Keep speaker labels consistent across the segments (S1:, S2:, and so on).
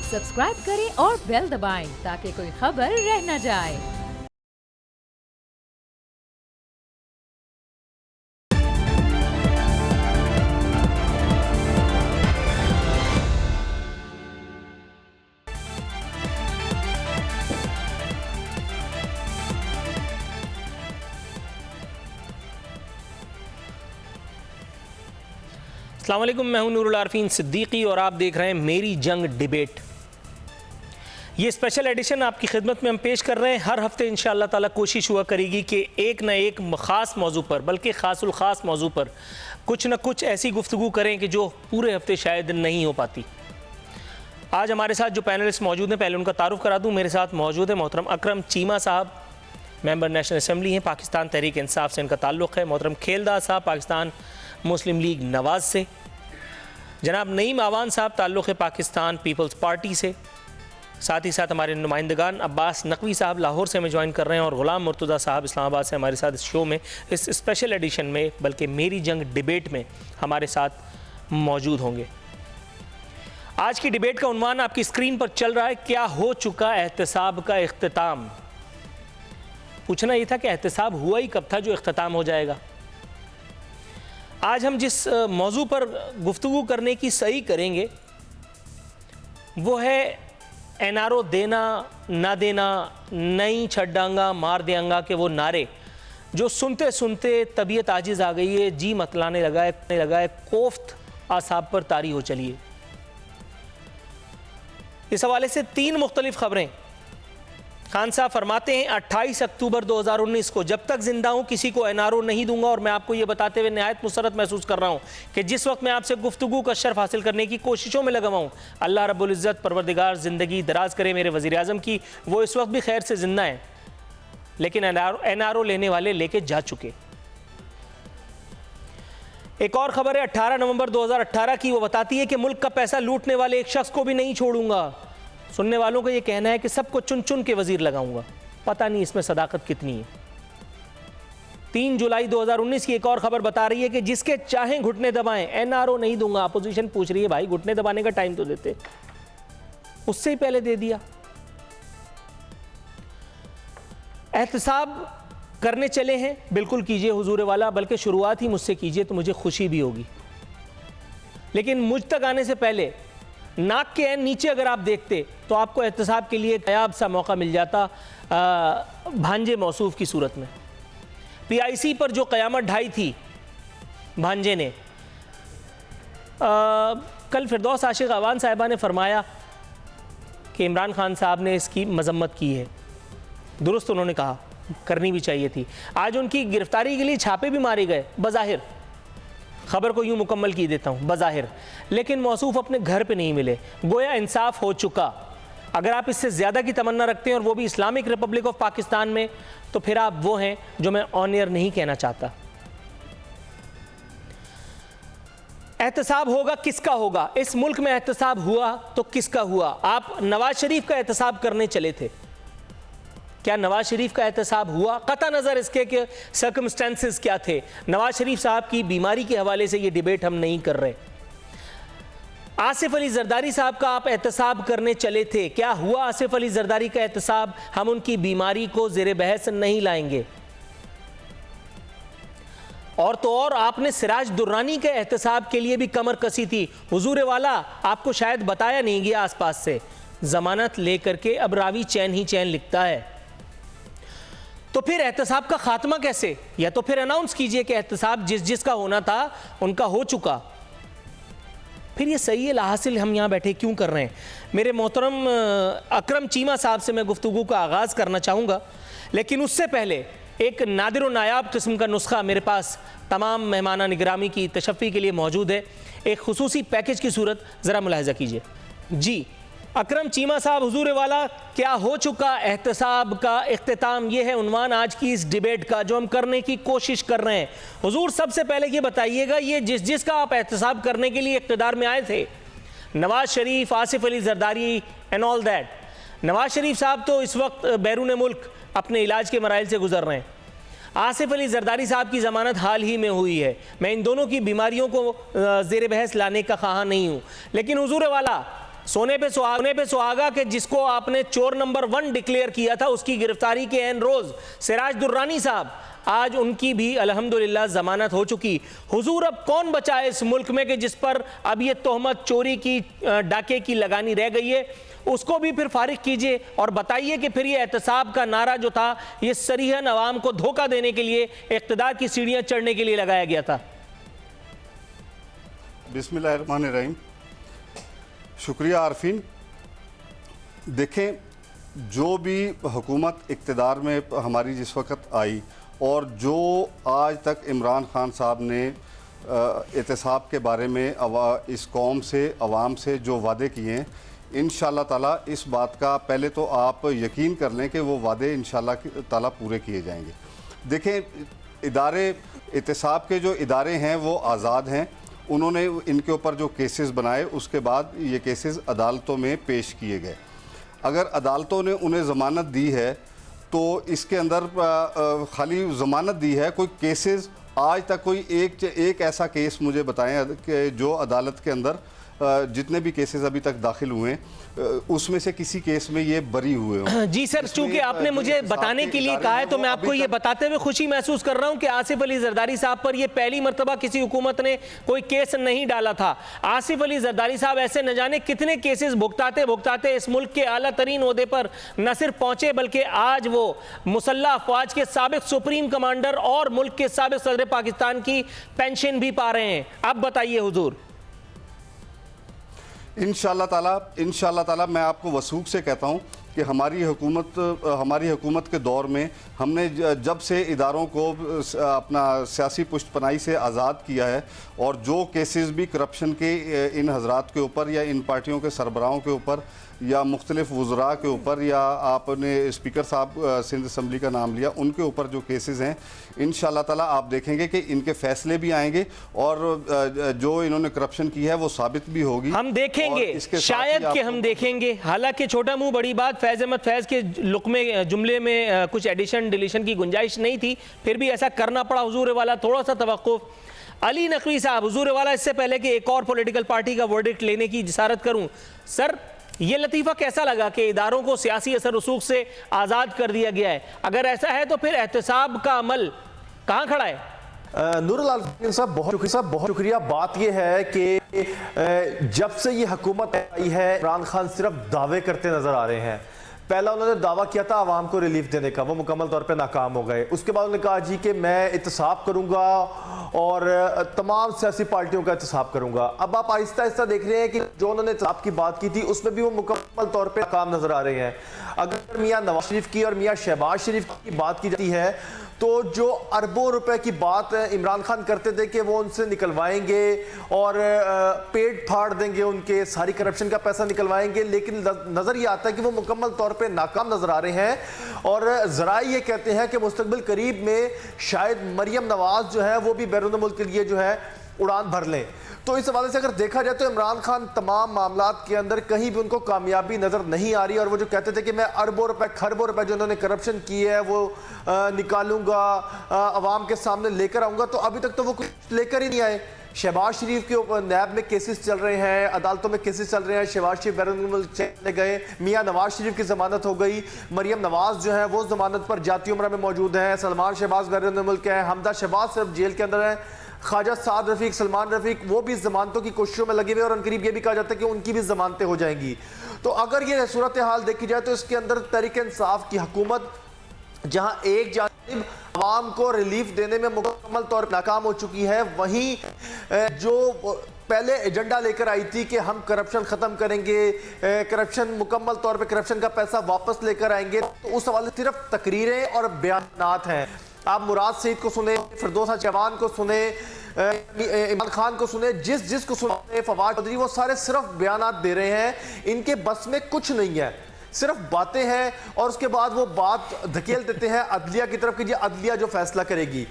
S1: Subscribe करें और bell दबाएं ताकि कोई खबर रह न जाए।
S2: अस्सलाम वालेकुम, मैं हूं नूरुल आरफीन सिद्दीकी और आप देख रहे हैं मेरी जंग डिबेट। ये स्पेशल एडिशन आपकी खिदमत में हम पेश कर रहे हैं। हर हफ्ते इंशाअल्लाह ताला कोशिश हुआ करेगी कि एक न एक ख़ास मौजू पर, बल्कि ख़ासुल ख़ास मौजू पर कुछ न कुछ ऐसी गुफ्तगू करें कि जो पूरे हफ्ते शायद नहीं हो पाती। आज हमारे साथ जो पैनलिस्ट मौजूद हैं, पहले उनका तारुफ करा दूँ। मेरे साथ मौजूद है मोहतरम अकरम चीमा साहब, मेंबर नेशनल असम्बली हैं, पाकिस्तान तहरीक इंसाफ से इनका ताल्लुक़ है। मोहतरम खेलदास साहब, पाकिस्तान मुस्लिम लीग नवाज़ से। जनाब नईम आवान साहब, ताल्लुक़ है पाकिस्तान पीपल्स पार्टी से। साथ ही साथ हमारे नुमाइंदगान अब्बास नकवी साहब लाहौर से हमें ज्वाइन कर रहे हैं और ग़ुलाम मुर्तज़ा साहब इस्लामाबाद से हमारे साथ इस शो में, इस स्पेशल एडिशन में, बल्कि मेरी जंग डिबेट में हमारे साथ मौजूद होंगे। आज की डिबेट का उन्वान आपकी स्क्रीन पर चल रहा है, क्या हो चुका एहतसाब का इख्तिताम। पूछना ये था कि एहतसाब हुआ ही कब था जो इख्तिताम हो जाएगा। आज हम जिस मौजू पर गुफ्तगू करने की सही करेंगे वो है एनआरओ देना ना देना, नहीं छड्डांगा मार देंगा के वो नारे जो सुनते सुनते तबीयत आजिज़ आ गई है, जी मतलाने लगा है, कोफ्त आसाब पर तारी हो चली है। इस हवाले से 3 मुख्तलिफ खबरें। खान साहब फरमाते हैं 28 अक्टूबर 2019 को जब तक जिंदा हूँ किसी को एनआरओ नहीं दूंगा। और मैं आपको ये बताते हुए निहायत मुसरत महसूस कर रहा हूँ कि जिस वक्त मैं आपसे गुफ्तगू का शर्फ हासिल करने की कोशिशों में लगा हूँ, अल्लाह रब्बुल इज़्ज़त परवरदिगार ज़िंदगी दराज करे मेरे वज़ीर आज़म की, वो इस वक्त भी खैर से जिंदा हैं, लेकिन एनआरओ लेने वाले लेके जा चुके। एक और खबर है 18 नवंबर 2018 की, वो बताती है कि मुल्क का पैसा लूटने वाले एक शख्स को भी नहीं छोड़ूंगा। सुनने वालों को यह कहना है कि सबको चुन चुन के वजीर लगाऊंगा। पता नहीं इसमें सदाकत कितनी है। 3 जुलाई 2019 की एक और खबर बता रही है कि जिसके चाहें घुटने दबाएं, एनआरओ नहीं दूंगा। अपोजिशन पूछ रही है भाई घुटने दबाने का टाइम तो देते, उससे ही पहले दे दिया। एहतसाब करने चले हैं, बिल्कुल कीजिए हुजूर वाला, बल्कि शुरुआत ही मुझसे कीजिए तो मुझे खुशी भी होगी। लेकिन मुझ तक आने से पहले नाक के नीचे अगर आप देखते तो आपको एहतसाब के लिए नायाब सा मौका मिल जाता भांजे मौसूफ की सूरत में। पीआईसी पर जो क़यामत ढाई थी भांजे ने, कल फिरदौस आशिक अवान साहिबा ने फरमाया कि इमरान खान साहब ने इसकी मजम्मत की है। दुरुस्त उन्होंने कहा, करनी भी चाहिए थी। आज उनकी गिरफ्तारी के लिए छापे भी मारे गए बज़ाहिर, खबर को यूं मुकम्मल की देता हूं, बज़ाहिर, लेकिन मौसूफ अपने घर पे नहीं मिले। गोया इंसाफ हो चुका। अगर आप इससे ज़्यादा की तमन्ना रखते हैं और वो भी इस्लामिक रिपब्लिक ऑफ पाकिस्तान में, तो फिर आप वो हैं जो मैं ऑन एयर नहीं कहना चाहता। एहतसाब होगा, किसका होगा? इस मुल्क में एहतसाब हुआ तो किसका हुआ? आप नवाज शरीफ का एहतसाब करने चले थे, क्या नवाज शरीफ का एहतसाब हुआ? कता नज़र इसके कि सर्कमस्टेंसेस क्या थे। नवाज शरीफ साहब की बीमारी के हवाले से ये डिबेट हम नहीं कर रहे। आसिफ अली जरदारी साहब का आप एहतसाब करने चले थे, क्या हुआ आसिफ अली जरदारी का एहतसाब? हम उनकी बीमारी को ज़ेरे बहस नहीं लाएंगे। और तो और आपने सिराज दुर्रानी के एहतसाब के लिए भी कमर कसी थी। हुजूर वाला, आपको शायद बताया नहीं गया आसपास से, जमानत लेकर के अब रावी चैन ही चैन लिखता है। तो फिर एहतसाब का खात्मा कैसे? या तो फिर अनाउंस कीजिए कि एहतसाब जिसका होना था उनका हो चुका। फिर ये सही है लाहासिल हम यहाँ बैठे क्यों कर रहे हैं? मेरे मोहतरम अकरम चीमा साहब से मैं गुफ्तगू का आगाज़ करना चाहूँगा, लेकिन उससे पहले एक नादिर व नायाब किस्म का नुस्खा मेरे पास तमाम मेहमाना निगरामी की तशफ़ी के लिए मौजूद है, एक खुसूसी पैकेज की सूरत। ज़रा मुलाहिज़ा कीजिए। जी अकरम चीमा साहब, हुजूर वाला, क्या हो चुका एहतसाब का इख्तिताम? ये है उन्वान आज की इस डिबेट का जो हम करने की कोशिश कर रहे हैं। हुजूर सबसे पहले ये बताइएगा, ये जिसका आप एहतसाब करने के लिए इक़्तिदार में आए थे, Nawaz Sharif, Asif Ali Zardari and all that, Nawaz Sharif साहब तो इस वक्त बैरून मुल्क अपने इलाज के मराइल से गुजर रहे हैं। आसिफ अली जरदारी साहब की ज़मानत हाल ही में हुई है। मैं इन दोनों की बीमारियों को ज़ेर बहस लाने का ख्वाह नहीं हूँ, लेकिन हुजूर वाला सोने पे सुहागा के जिसको आपने चोर नंबर 1 डिक्लेयर किया था, उसकी गिरफ्तारी के एन रोज सिराज दुर्रानी साहब, आज उनकी भी अल्हम्दुलिल्लाह जमानत हो चुकी। हुजूर, अब कौन बचा है इस मुल्क में कि जिस पर अब ये तोहमत चोरी की, डाके की लगानी रह गई है, उसको भी फिर फारिग कीजिए और बताइए कि फिर ये एहतसाब का नारा जो था, ये सरीहन अवाम को धोखा देने के लिए, इक़्तिदार की सीढ़ियां चढ़ने के लिए लगाया गया था।
S3: बिस्मिल्लाहिर्रहमानिर्रहीम। शुक्रिया आरफीन। देखें, जो भी हुकूमत इक़्तिदार में हमारी जिस वक्त आई और जो आज तक इमरान खान साहब ने एहतसाब के बारे में इस कौम से, अवाम से जो वादे किए हैं, इंशाअल्लाह ताला इस बात का पहले तो आप यकीन कर लें कि वो वादे इंशाअल्लाह ताला पूरे किए जाएंगे। देखें, इदारे, एहतसाब के जो इदारे हैं वो आज़ाद हैं। उन्होंने इनके ऊपर जो केसेस बनाए, उसके बाद ये केसेस अदालतों में पेश किए गए। अगर अदालतों ने उन्हें ज़मानत दी है तो इसके अंदर खाली ज़मानत दी है, कोई केसेस आज तक कोई एक ऐसा केस मुझे बताएं कि जो अदालत के अंदर जितने भी केसेस अभी तक दाखिल हुए हैं उसमें से किसी केस में ये बरी हुए हों।
S2: जी सर, चूंकि आपने मुझे बताने के लिए कहा है तो मैं आपको ये बताते हुए खुशी महसूस कर रहा हूं कि आसिफ अली जरदारी साहब पर ये पहली मर्तबा किसी हुकूमत ने कोई केस नहीं डाला था। आसिफ अली जरदारी साहब ऐसे न जाने कितने केसेस भुगताते इस मुल्क के आला तरीन ओहदे पर न सिर्फ पहुंचे, बल्कि आज वो मुसल्लह अफवाज के साबिक सुप्रीम कमांडर और मुल्क के साबिक सदर पाकिस्तान की पेंशन भी पा रहे हैं। अब बताइए हुजूर।
S3: इंशाअल्लाह ताला मैं आपको वसूख से कहता हूँ कि हमारी हुकूमत के दौर में हमने जब से इदारों को अपना सियासी पुष्टपनाही से आज़ाद किया है और जो केसेस भी करप्शन के इन हजरात के ऊपर या इन पार्टियों के सरबराहों के ऊपर या मुख्तलिफ वज़रा के ऊपर या आपने स्पीकर साहब सिंध असम्बली का नाम लिया, उनके ऊपर जो केसेस हैं, इंशाअल्लाह ताला आप देखेंगे कि इनके फैसले भी आएंगे और जो इन्होंने करप्शन की है वो साबित भी होगी।
S2: हम देखेंगे, शायद कि हम देखेंगे। हालांकि छोटा मुंह बड़ी बात, फैज़ अहमद फैज़ के लुक्मे जुमले में कुछ एडिशन डिलीशन की गुंजाइश नहीं थी, फिर भी ऐसा करना पड़ा। हुजूर वाला थोड़ा सा तवक्कुफ। अली नकवी साहब, हुजूर वाला, इससे पहले कि एक और पॉलिटिकल पार्टी का वर्डिक्ट लेने की जिसारत करूं, सर ये लतीफ़ा कैसा लगा कि इदारों को सियासी असर रसूख से आज़ाद कर दिया गया है? अगर ऐसा है तो फिर एहतसाब का अमल कहाँ खड़ा है?
S4: नूरुल आलम साहब बहुत शुक्रिया। बात यह है कि जब से ये हुकूमत आई है, इमरान खान सिर्फ दावे करते नजर आ रहे हैं। पहला उन्होंने दावा किया था आवाम को रिलीफ देने का, वो मुकम्मल तौर पे नाकाम हो गए। उसके बाद उन्होंने कहा जी कि मैं एहतसाब करूंगा और तमाम सियासी पार्टियों का एहतसाब करूंगा। अब आप आहिस्ता आहिस्ता देख रहे हैं कि जो उन्होंने एहतसाब की बात की थी उसमें भी वो मुकम्मल तौर पे नाकाम नजर आ रहे हैं। अगर मियाँ नवाज शरीफ की और मियाँ शहबाज शरीफ की बात की जाती है तो जो अरबों रुपए की बात इमरान खान करते थे कि वो उनसे निकलवाएंगे और पेट फाड़ देंगे, उनके सारी करप्शन का पैसा निकलवाएंगे, लेकिन नज़र ये आता है कि वो मुकम्मल तौर पे नाकाम नज़र आ रहे हैं। और ज़रा ये कहते हैं कि मुस्तकबिल करीब में शायद मरियम नवाज जो है वो भी बैरून मुल्क के लिए जो है उड़ान भर लें। तो इस हवाले से अगर देखा जाए तो इमरान खान तमाम मामलात के अंदर कहीं भी उनको कामयाबी नज़र नहीं आ रही। और वो जो कहते थे कि मैं अरबों रुपए खरबों रुपए जो उन्होंने करप्शन की है वो निकालूंगा, अवाम के सामने लेकर आऊंगा, तो अभी तक तो वो कुछ लेकर ही नहीं आए। शहबाज शरीफ के ऊपर नैब में केसेस चल रहे हैं, अदालतों में केसेस चल रहे हैं। शहबाज शरीफ बैरून मुल्क चले गए, मियाँ नवाज शरीफ की जमानत हो गई, मरियम नवाज जो है वो जमानत पर जाती उम्र में मौजूद है, सलमान शहबाज बैरून मुल्क है, हमदा शहबाज सिर्फ जेल के अंदर है, ख्वाजा साद रफीक, सलमान रफीक वो भी जमानतों की कोशिशों में लगे हुए और उनकरीब ये भी कहा जाता है कि उनकी भी जमानतें हो जाएंगी। तो अगर ये सूरत हाल देखी जाए तो इसके अंदर तहरीक इंसाफ की हुकूमत जहां एक जानिब आवाम को रिलीफ देने में मुकम्मल तौर पर नाकाम हो चुकी है, वहीं जो पहले एजेंडा लेकर आई थी कि हम करप्शन खत्म करेंगे, करप्शन मुकम्मल तौर पे करप्शन का पैसा वापस लेकर आएंगे, तो उस हवाले सिर्फ तकरीरें और बयानात हैं। आप मुराद सईद को सुने, फिरदौसा चौहान को सुने, इमरान खान को सुने, जिसको सुने, फवाद चौधरी, वो सारे सिर्फ बयानात दे रहे हैं। इनके बस में कुछ नहीं है, सिर्फ बातें हैं और उसके बाद वो बात धकेल देते हैं अदलिया की तरफ कि जी अदलिया जो फैसला करेगी।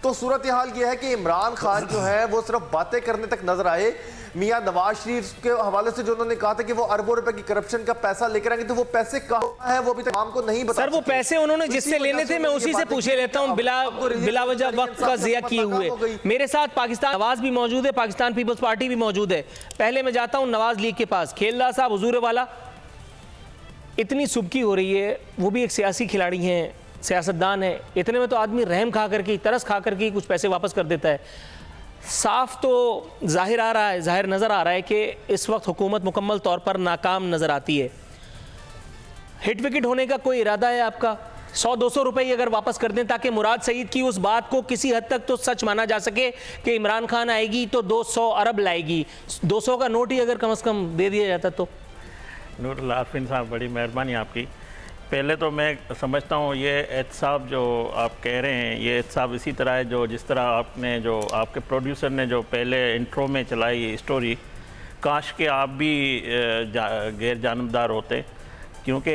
S4: तो सूरत हाल ये है कि इमरान खान जो है वो सिर्फ बातें करने तक नजर आए। मियां नवाज शरीफ के हवाले से जो उन्होंने कहा था कि वो अरबों रुपए की करप्शन का पैसा लेकर आएंगे, तो वो पैसे कहाँ है वो अभी तक को नहीं बता
S2: सर। वो पैसे उन्होंने जिससे लेने थे मैं उसी से पूछे लेता हूँ, बिला वजह वक्त का जिया किए हुए। मेरे साथ पाकिस्तान नवाज भी मौजूद है, पाकिस्तान पीपल्स पार्टी भी मौजूद है। पहले मैं जाता हूँ नवाज लीग के पास। खेलदा साहब हुजूर वाला, इतनी सुबकी हो रही है, वो भी एक सियासी खिलाड़ी हैं, सियासतदान है, इतने में तो आदमी रहम खा करके, तरस खा करके कुछ पैसे वापस कर देता है। साफ तो जाहिर नज़र आ रहा है कि इस वक्त हुकूमत मुकम्मल तौर पर नाकाम नज़र आती है। हिट विकेट होने का कोई इरादा है आपका? 100-200 रुपए अगर वापस कर दें ताकि मुराद सईद की उस बात को किसी हद तक तो सच माना जा सके कि इमरान खान आएगी तो 200 अरब लाएगी, 200 का नोट ही अगर कम से कम दे दिया जाता तो।
S5: नूरुल आरफीन साहब, बड़ी मेहरबानी आपकी। पहले तो मैं समझता हूँ ये एहतसाब जो आप कह रहे हैं, ये एहतसाब इसी तरह है जो जिस तरह आपने जो आपके प्रोड्यूसर ने जो पहले इंट्रो में चलाई स्टोरी, काश के आप भी गैर जानबदार होते, क्योंकि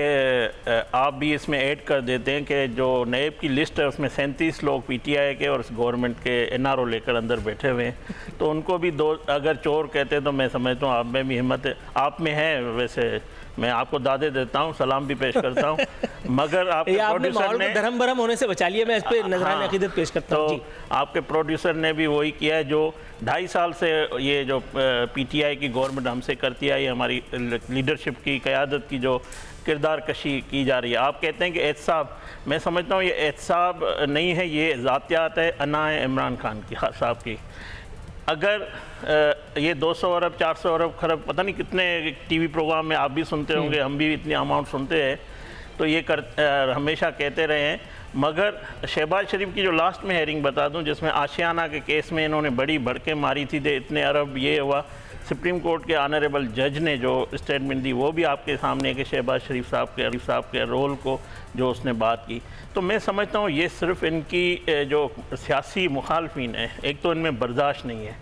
S5: आप भी इसमें ऐड कर देते हैं कि जो नैब की लिस्ट है उसमें 37 लोग पीटीआई के और गवर्नमेंट के एनआरओ लेकर अंदर बैठे हुए हैं, तो उनको भी दो अगर चोर कहते हैं तो मैं समझता हूँ आप में भी हिम्मत है, आप में है। वैसे मैं आपको दादे देता हूँ, सलाम भी पेश करता हूँ, मगर आपके प्रोड्यूसर ने
S2: धर्म भरम होने से बचा लिया। मैं इस पे नजराने अकीदत पेश करता हूँ।
S5: तो आपके प्रोड्यूसर ने भी वही किया है जो 2.5 साल से ये जो पीटीआई की गवर्नमेंट हमसे करती आई, हमारी लीडरशिप की क़यादत की जो किरदार कशी की जा रही है। आप कहते हैं कि एहतसाब, मैं समझता हूँ ये एहतसाब नहीं है, ये ज़ातियात है, अना है इमरान खान की साहब की। अगर ये 200 अरब 400 अरब खरब पता नहीं कितने टीवी प्रोग्राम में आप भी सुनते होंगे, हम भी इतनी अमाउंट सुनते हैं, तो ये हमेशा कहते रहे हैं। मगर शहबाज शरीफ की जो लास्ट में हेयरिंग बता दूं, जिसमें आशियाना के केस में इन्होंने बड़ी भड़के मारी थी, दे इतने अरब ये हुआ, सुप्रीम कोर्ट के ऑनरेबल जज ने जो स्टेटमेंट दी वो भी आपके सामने है कि शहबाज शरीफ साहब के रोल को जो उसने बात की। तो मैं समझता हूँ ये सिर्फ इनकी जो सियासी मुखालफिन है, एक तो इनमें बर्दाश्त नहीं है,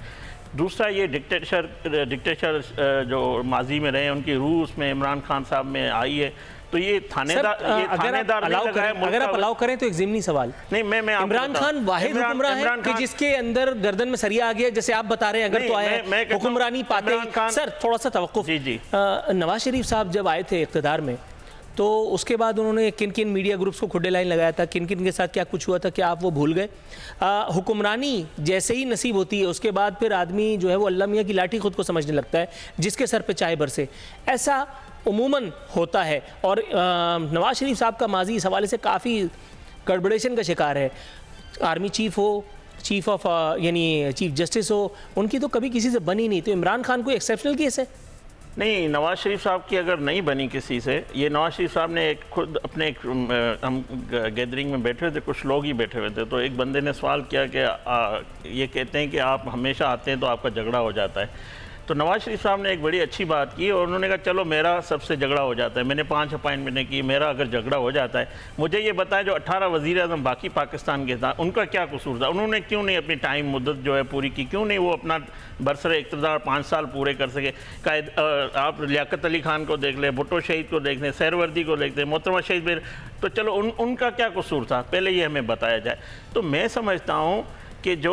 S5: दूसरा ये डिक्टेटर जो माजी में रहे उनकी रूह उसमें इमरान खान साहब में आई है। तो ये थानेदार
S2: अगर आप अलाउ करें तो एक ज़िमनी सवाल नहीं, मैं इमरान खान वाहिद हुक्मरान है कि जिसके अंदर गर्दन में सरिया आ गया, जैसे आप बता रहे हैं, अगर तो आए हुक्मरानी पाते। सर थोड़ा सा तवक्कुफ, नवाज शरीफ साहब जब आए थे इक़्तिदार में तो उसके बाद उन्होंने किन किन मीडिया ग्रुप्स को खुड्डे लाइन लगाया था, किन किन के साथ क्या कुछ हुआ था, क्या आप वो भूल गए? हुक्मरानी जैसे ही नसीब होती है उसके बाद फिर आदमी जो है वो अल्लाह मियाँ की लाठी खुद को समझने लगता है, जिसके सर पे चाय बरसे, ऐसा उमूमन होता है। और नवाज शरीफ साहब का माजी इस हवाले से काफ़ी गड़बड़ेशन का शिकार है। आर्मी चीफ हो, चीफ ऑफ यानी चीफ जस्टिस हो, उनकी तो कभी किसी से बनी नहीं। तो इमरान खान कोई एक्सेप्शनल केस है?
S5: नहीं, नवाज शरीफ साहब की अगर नहीं बनी किसी से, ये नवाज शरीफ साहब ने एक खुद अपने हम गैदरिंग में बैठे थे, कुछ लोग ही बैठे हुए थे, तो एक बंदे ने सवाल किया कि ये कहते हैं कि आप हमेशा आते हैं तो आपका झगड़ा हो जाता है। तो नवाज शरीफ साहब ने एक बड़ी अच्छी बात की और उन्होंने कहा चलो मेरा सबसे झगड़ा हो जाता है, मैंने 5 अपॉइंटमेंट की, मेरा अगर झगड़ा हो जाता है, मुझे ये बताएं जो 18 वज़ीर आज़म बाकी पाकिस्तान के था उनका क्या कसूर था, उन्होंने क्यों नहीं अपनी टाइम मुद्दत जो है पूरी की, क्यों नहीं वो अपना बरसरे इक़्तिदार 5 साल पूरे कर सके? आप लियाकत अली खान को देख लें, भुट्टो शहीद को देख लें, सहरवर्दी को देख लें, मोहतरमा शहीद, तो चलो उनका क्या कसूर था, पहले ये हमें बताया जाए। तो मैं समझता हूँ कि जो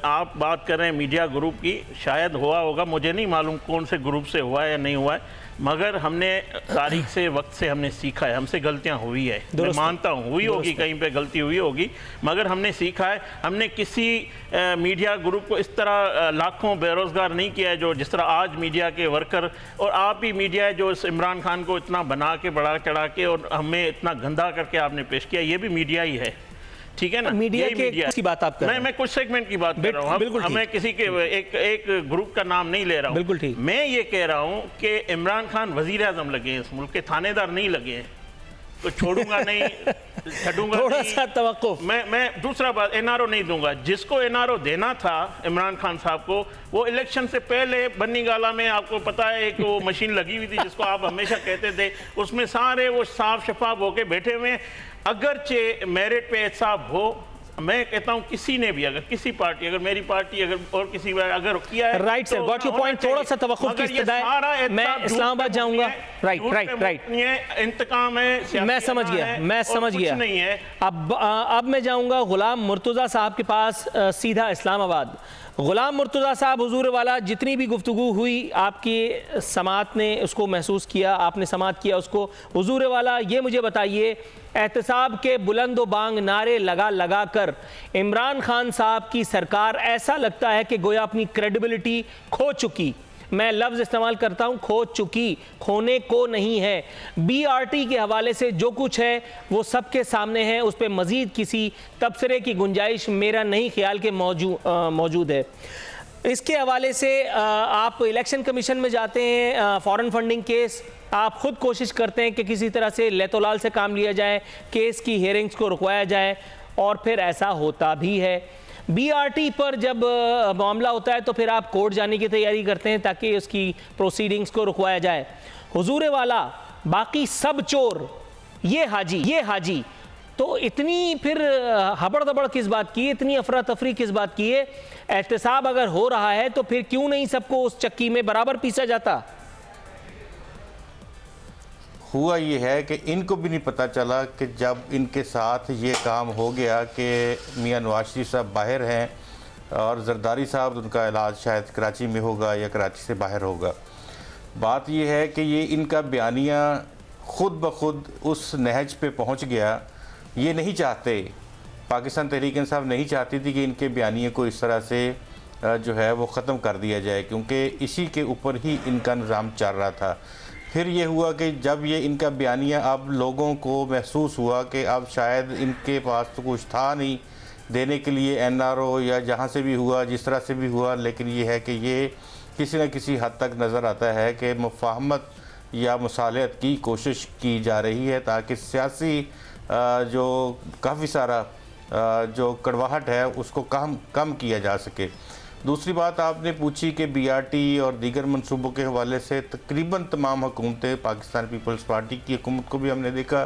S5: आप बात कर रहे हैं मीडिया ग्रुप की, शायद हुआ होगा, मुझे नहीं मालूम कौन से ग्रुप से हुआ है या नहीं हुआ है, मगर हमने तारीख से वक्त से हमने सीखा है, हमसे गलतियां हुई है, मैं मानता हूँ हुई होगी, कहीं पे गलती हुई होगी, मगर हमने सीखा है। हमने किसी मीडिया ग्रुप को इस तरह लाखों बेरोज़गार नहीं किया है जो जिस तरह आज मीडिया के वर्कर और आप ही मीडिया है जो इस इमरान खान को इतना बना के बढ़ा चढ़ा के और हमें इतना गंदा करके आपने पेश किया, ये भी मीडिया ही है, ठीक है ना?
S2: मीडिया की बात आप कर रहे हैं,
S5: मैं कुछ सेगमेंट की बात कर रहा हूँ, मैं किसी के एक ग्रुप का नाम नहीं ले रहा हूँ।
S2: बिल्कुल ठीक।
S5: मैं ये कह रहा हूँ कि इमरान खान वजीर आज़म लगे हैं, इस मुल्क के थानेदार नहीं लगे हैं, तो छोड़ूंगा नहीं, छूंगा
S2: थोड़ा सा तवक्कुफ।
S5: मैं दूसरा बात, एनआरओ नहीं दूंगा, जिसको एनआरओ देना था इमरान खान साहब को, वो इलेक्शन से पहले बन्नी गाला में आपको पता है एक वो मशीन लगी हुई थी जिसको आप हमेशा कहते थे, उसमें सारे वो साफ शफाफ होके बैठे हुए हैं। अगरचे मेरिट पे एहसाब हो, मैं कहता हूं किसी ने भी, अगर किसी पार्टी, अगर मेरी पार्टी अगर और किसी अगर किया है,
S2: right sir, got your point. थोड़ा सा तवक्कुफ की इस्तदा है, मैं इस्लामाबाद जाऊंगा। राइट
S5: झूठ
S2: राइट
S5: पे
S2: राइट
S5: मुल्क नहीं है, इंतकाम है, सियासी
S2: मैं समझ
S5: अदा
S2: गया,
S5: है,
S2: मैं
S5: और
S2: समझ
S5: कुछ
S2: गया।
S5: नहीं है।
S2: अब मैं जाऊंगा गुलाम मुर्तज़ा साहब के पास, सीधा इस्लामाबाद। गुलाम मुर्तज़ा साहब, हुजूर वाला, जितनी भी गुफ्तगू हुई आपकी समात ने उसको महसूस किया, आपने समात किया उसको। हुजूर वाला, ये मुझे बताइए, एहतसाब के बुलंद व बांग नारे लगा लगा कर इमरान खान साहब की सरकार, ऐसा लगता है कि गोया अपनी क्रेडिबिलिटी खो चुकी। मैं लफ्ज़ इस्तेमाल करता हूं, खो चुकी, खोने को नहीं है। BRT के हवाले से जो कुछ है वो सबके सामने है, उस पर मज़ीद किसी तबसरे की गुंजाइश मेरा नहीं ख्याल के मौजूद है। इसके हवाले से आप इलेक्शन कमीशन में जाते हैं, फॉरेन फंडिंग केस, आप खुद कोशिश करते हैं कि किसी तरह से लेतोलाल से काम लिया जाए, केस की हियरिंग्स को रुकवाया जाए, और फिर ऐसा होता भी है। BRT पर जब मामला होता है तो फिर आप कोर्ट जाने की तैयारी करते हैं ताकि उसकी प्रोसीडिंग्स को रुकवाया जाए। हुजूर वाला, बाकी सब चोर, ये हाजी, तो इतनी फिर हबड़ दबड़ किस बात की, इतनी अफरा तफरी किस बात की है? एहतसाब अगर हो रहा है तो फिर क्यों नहीं सबको उस चक्की में बराबर पीसा जाता?
S6: हुआ ये है कि इनको भी नहीं पता चला कि जब इनके साथ ये काम हो गया कि मियां नवाज शरीफ साहब बाहर हैं और जरदारी साहब, उनका इलाज शायद कराची में होगा या कराची से बाहर होगा। बात ये है कि ये इनका बयानिया ख़ुद ब खुद उस नहज पे पहुंच गया। ये नहीं चाहते, पाकिस्तान तहरीक इंसाफ नहीं चाहती थी कि इनके बयानिए को इस तरह से जो है वो ख़त्म कर दिया जाए, क्योंकि इसी के ऊपर ही इनका निज़ाम चल रहा था। फिर ये हुआ कि जब ये इनका बयानिया अब लोगों को महसूस हुआ कि अब शायद इनके पास तो कुछ था नहीं देने के लिए, NRO या जहाँ से भी हुआ, जिस तरह से भी हुआ, लेकिन ये है कि ये किसी न किसी हद तक नज़र आता है कि मुफाहमत या मुसालहत की कोशिश की जा रही है ताकि सियासी जो काफ़ी सारा जो कड़वाहट है उसको कम किया जा सके। दूसरी बात आपने पूछी कि BRT और दीगर मनसूबों के हवाले से तकरीबन तमाम हुकूमतें, पाकिस्तान पीपल्स पार्टी की हुकूमत को भी हमने देखा,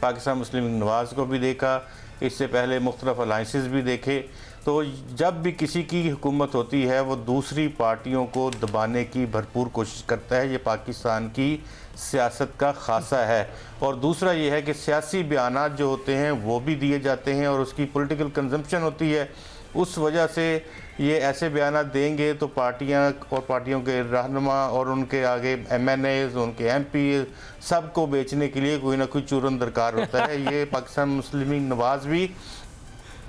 S6: पाकिस्तान मुस्लिम लीग नवाज़ को भी देखा, इससे पहले मुख्तलिफ अलाइंसेस भी देखे। तो जब भी किसी की हुकूमत होती है वो दूसरी पार्टियों को दबाने की भरपूर कोशिश करता है। ये पाकिस्तान की सियासत का खासा है। और दूसरा ये है कि सियासी बयानात जो होते हैं वो भी दिए जाते हैं और उसकी पॉलिटिकल कंजम्पशन होती है। उस वजह से ये ऐसे बयानात देंगे तो पार्टियां और पार्टियों के रहनुमा और उनके आगे MNAs, उनके MP सबको बेचने के लिए कोई ना कोई चूरन दरकार होता है। ये पाकिस्तान मुस्लिम लीग नवाज़ भी